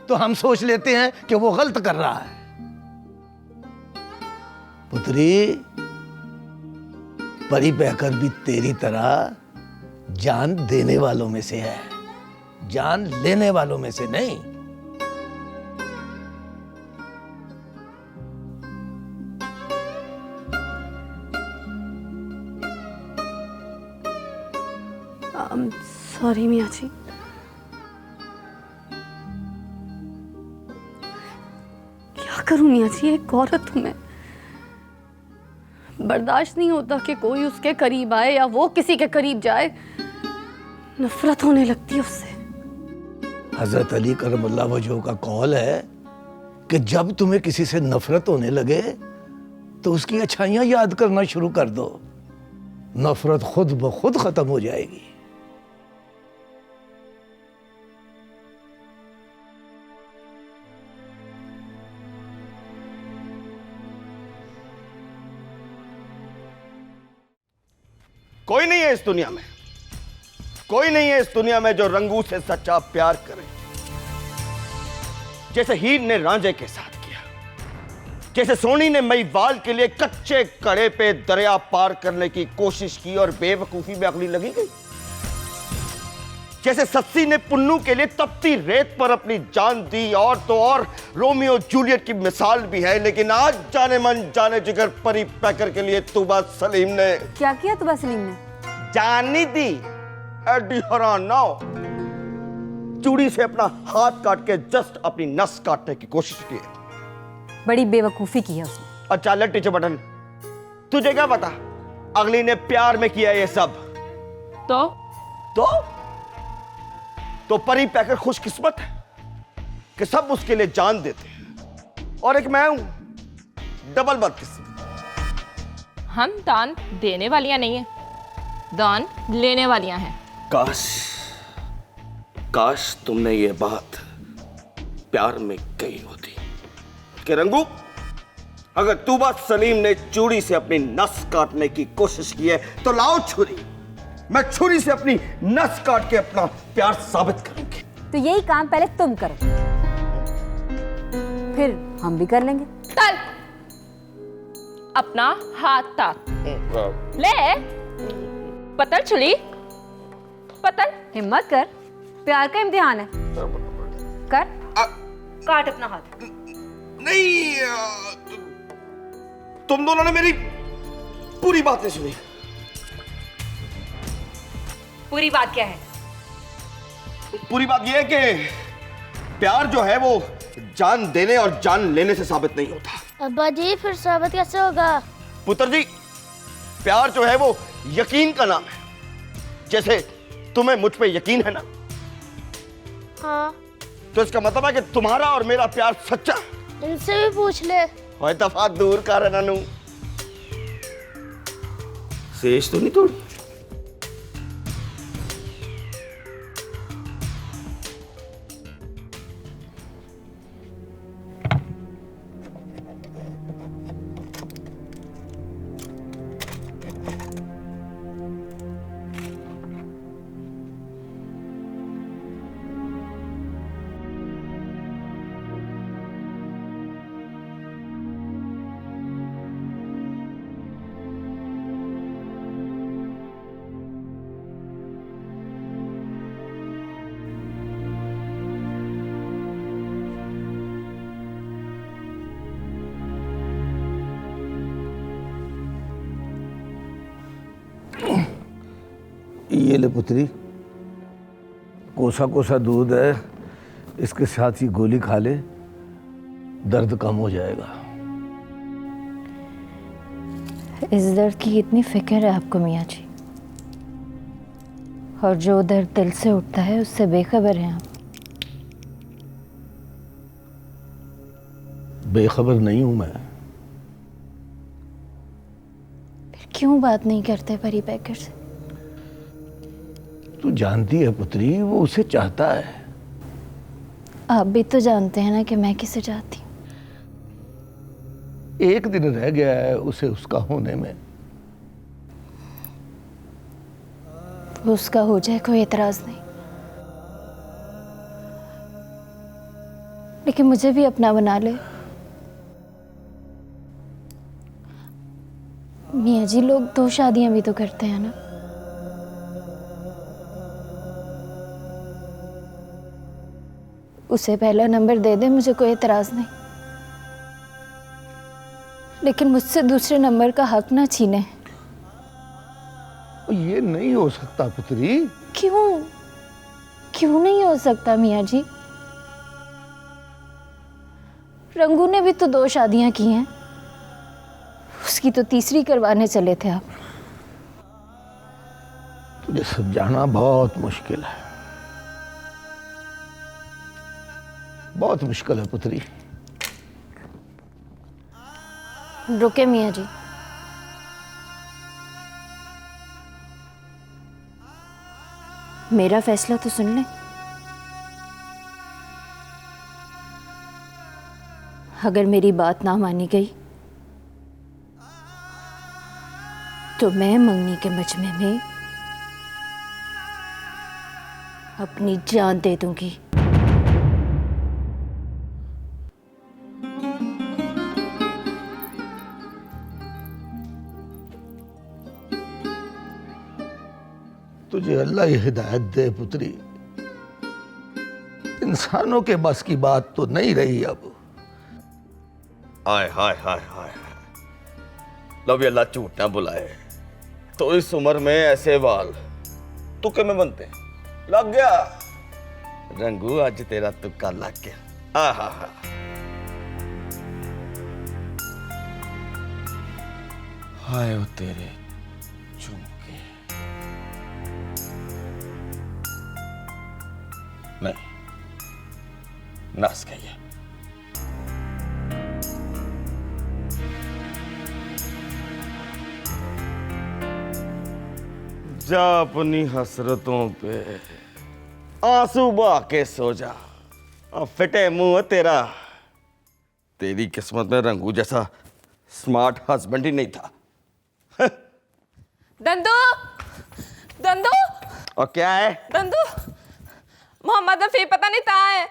तो हम सोच लेते हैं कि वो गलत कर रहा है। पुत्री, परी पैकर भी तेरी तरह जान देने वालों में से है, जान लेने वालों में से नहीं। सॉरी मियाँ जी। क्या करूं मियाँ जी, एक औरत हूं मैं। बर्दाश्त नहीं होता कि कोई उसके करीब आए या वो किसी के करीब जाए। नफरत होने लगती है उससे। हजरत अली करमुल्लाह वजह का कौल है कि जब तुम्हें किसी से नफरत होने लगे तो उसकी अच्छाइयां याद करना शुरू कर दो, नफरत खुद ब खुद खत्म हो जाएगी। कोई नहीं है इस दुनिया में, कोई नहीं है इस दुनिया में जो रंगू से सच्चा प्यार करे, जैसे हीर ने रांझे के साथ किया, जैसे सोनी ने महीवाल के लिए कच्चे कड़े पे दरिया पार करने की कोशिश की और बेवकूफी में अगली लगी गई, जैसे सस्सी ने पुन्नू के लिए तपती रेत पर अपनी जान दी। और तो और रोमियो जूलियट की मिसाल भी है। लेकिन आज जाने मन जाने जिगर परी पैकर के लिए तूबा सलीम ने क्या किया? तूबा सलीम ने जानी दी एडी हरान ना हो, चूड़ी से अपना हाथ काट के जस्ट अपनी नस काटने की कोशिश की है। बड़ी बेवकूफी की है उसने। अच्छा ले टीचर बटन, तुझे क्या पता अगली ने प्यार में किया ये सब? तो परी पैकर खुशकिस्मत है कि सब उसके लिए जान देते हैं, और एक मैं हूं डबल बदकिस्मत। हम दान देने वालियां नहीं है, दान लेने वालियां हैं। काश तुमने ये बात प्यार में कही होती कि रंगू, अगर तूबा सलीम ने चूड़ी से अपनी नस काटने की कोशिश की है तो लाओ छुरी, मैं छुरी से अपनी नस काट के अपना प्यार साबित करूंगी। तो यही काम पहले तुम करो, फिर हम भी कर लेंगे। चल अपना हाथ ताक ले, पतल छुली, पतल। हिम्मत कर, प्यार का इम्तिहान है। कर, काट अपना हाथ। नहीं, तुम दोनों ने मेरी पूरी बात नहीं सुनी। पूरी बात क्या है? पूरी बात यह है कि प्यार जो है वो जान देने और जान लेने से साबित नहीं होता। अब्बा जी फिर साबित कैसे होगा? पुत्र जी, प्यार जो है वो यकीन का नाम है। जैसे तुम्हें मुझ पे यकीन है ना, हाँ। तो इसका मतलब है कि तुम्हारा और मेरा प्यार सच्चा। इनसे भी पूछ ले। ओए दफा दूर कर ननू। शेष तो नहीं तोड़ी? ये ले पुत्री, कोसा कोसा दूध है, इसके साथ ही गोली खा ले, दर्द कम हो जाएगा। इस दर्द की इतनी फिक्र है आपको मियाँ जी, और जो दर्द दिल से उठता है उससे बेखबर हैं आप। बेखबर नहीं हूं मैं। फिर क्यों बात नहीं करते परी पैकर से? तू जानती है पुत्री, वो उसे चाहता है। आप भी तो जानते हैं ना कि मैं किसे चाहती हूँ। एक दिन रह गया है उसे उसका होने में। उसका हो जाए कोई एतराज नहीं, लेकिन मुझे भी अपना बना ले। मियाँ जी, लोग 2 शादियां भी तो करते हैं ना। उसे पहला नंबर दे दे, मुझे कोई एतराज नहीं, लेकिन मुझसे दूसरे नंबर का हक ना छीने। ये नहीं हो सकता पुत्री। क्यों? क्यों नहीं हो सकता मियाँ जी? रंगू ने भी तो 2 शादियां की हैं, उसकी तो तीसरी करवाने चले थे आप। तुझे समझाना बहुत मुश्किल है, बहुत मुश्किल है पुत्री। रुके मियाँ जी, मेरा फैसला तो सुन ले। अगर मेरी बात ना मानी गई तो मैं मंगनी के मजमे में अपनी जान दे दूंगी। तुझे अल्लाह ही हिदायत दे पुत्री। इंसानों के बस की बात तो नहीं रही अब। हाय हाय हाय हाय, लब अल्लाह झूठ ना बुलाए। तो इस उम्र में ऐसे बाल तुक्के में बनते हैं। लग गया रंगू, आज तेरा तुक्का लग गया। आहा हा, हाय वो तेरे झुमके। नहीं, नस गई है। जा अपनी हसरतों पे आंसू बहा के सो जा। फिटे मुंह तेरा। तेरी किस्मत में रंगू जैसा स्मार्ट हस्बैंड ही नहीं था। दंदू, दंदू। और क्या है? दंदू, मोहम्मद रफी पता नहीं कहाँ है।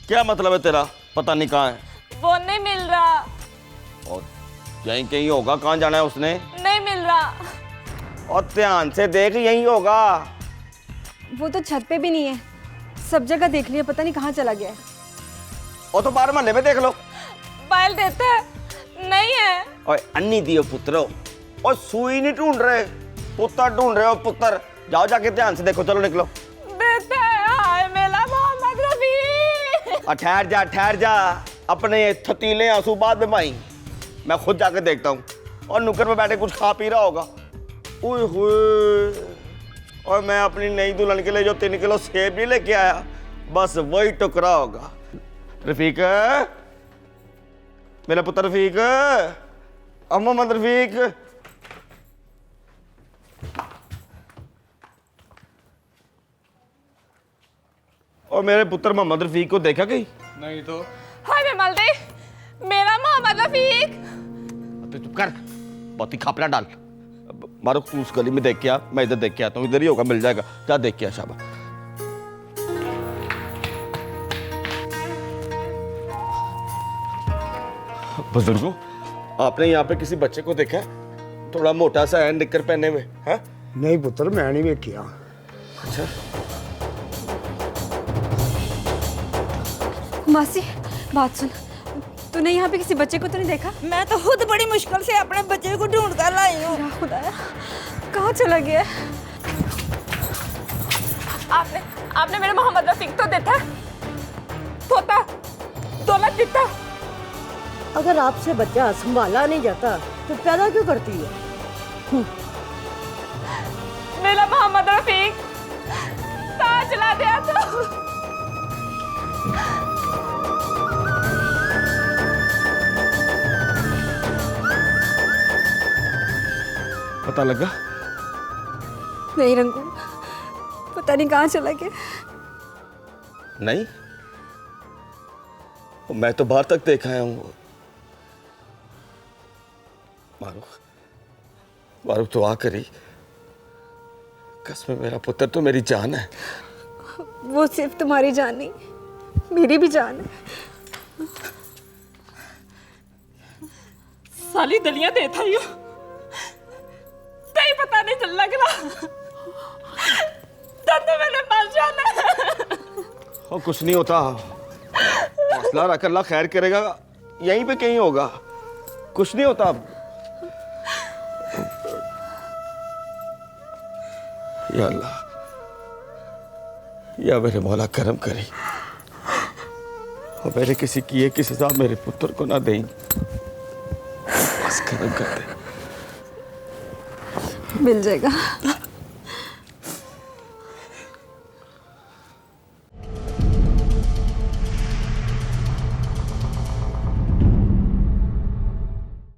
क्या मतलब है तेरा? पता नहीं कहाँ है? वो नहीं मिल रहा। और यहीं कहीं होगा। कहाँ जाना है उसने? नहीं मिल रहा। और ध्यान से देख, यहीं होगा। वो तो छत पे भी नहीं है, सब जगह देख लिया, पता नहीं कहाँ चला गया है। और तो बाहर महल्ले में देख लो। बाइल देते हैं, नहीं है। और अन्नी दियो पुत्रो, और सुई नहीं ढूंढ रहे, पुत्र ढूंढ रहे हो। पुत्र जाओ, जाके ध्यान से देखो। चलो निकलो। देते हैं। हाय मेरा मोहम्मद रफी। ठहर जा, अपने थतीले आंसू बाद में भाई, मैं खुद जाके देखता हूँ। और नुक्कड़ पे बैठे कुछ खा पी रहा होगा। ओए होए, और मैं अपनी नई दुल्हन के लिए जो 3 किलो सेब नहीं लेके आया, बस वही टुकड़ा होगा। रफीक, मेरा पुत्र रफीक, मोहम्मद रफीक, और मेरे पुत्र मोहम्मद रफीक को देखा कहीं? नहीं तो। हाय मैं मल दे, मेरा मोहम्मद रफीक। चुप कर, बहुत ही खापला डाल। मारो, तू उस गली में देख के आ, मैं इधर देख के आता हूँ। इधर ही होगा, मिल जाएगा। जा देख के आ शाबाश। बुजुर्गों, आपने यहाँ पे किसी बच्चे को देखा है? थोड़ा मोटा सा है, निक्कर पहने हुए है? नहीं पुत्र, मैं नहीं देखिया। अच्छा, मासी बात सुन, तूने यहाँ पे किसी बच्चे को तो नहीं देखा? मैं तो खुद बड़ी मुश्किल से अपने बच्चे को ढूंढ कर लाई हूँ। खुदाया, कहाँ चला गया? आपने मेरे मोहम्मद रफीक तो देखा? तोता दौलत दिता। अगर आपसे बच्चा संभाला नहीं जाता तो पैदा क्यों करती है? मेरा मोहम्मद रफीक कहाँ चला गया तो? पता लगा? नहीं रंगू, पता नहीं कहाँ चला गया। नहीं, मैं तो बाहर तक देखा हूँ। मारूफ तो आ करी, कसम मेरा पुत्र तो मेरी जान है। वो सिर्फ तुम्हारी जान नहीं, मेरी भी जान है। साली दलियां देता ही हूँ, कहीं पता नहीं चल लग रहा तब तो मैंने मर जाना। और कुछ नहीं होता, हौसला रख, अल्लाह खैर करेगा, यहीं पे कहीं होगा, कुछ नहीं होता। या अल्लाह, या मेरे मौला करम करी और मेरे किसी किए की सजा मेरे पुत्र को ना दें, बस करम कर दे। मिल जाएगा।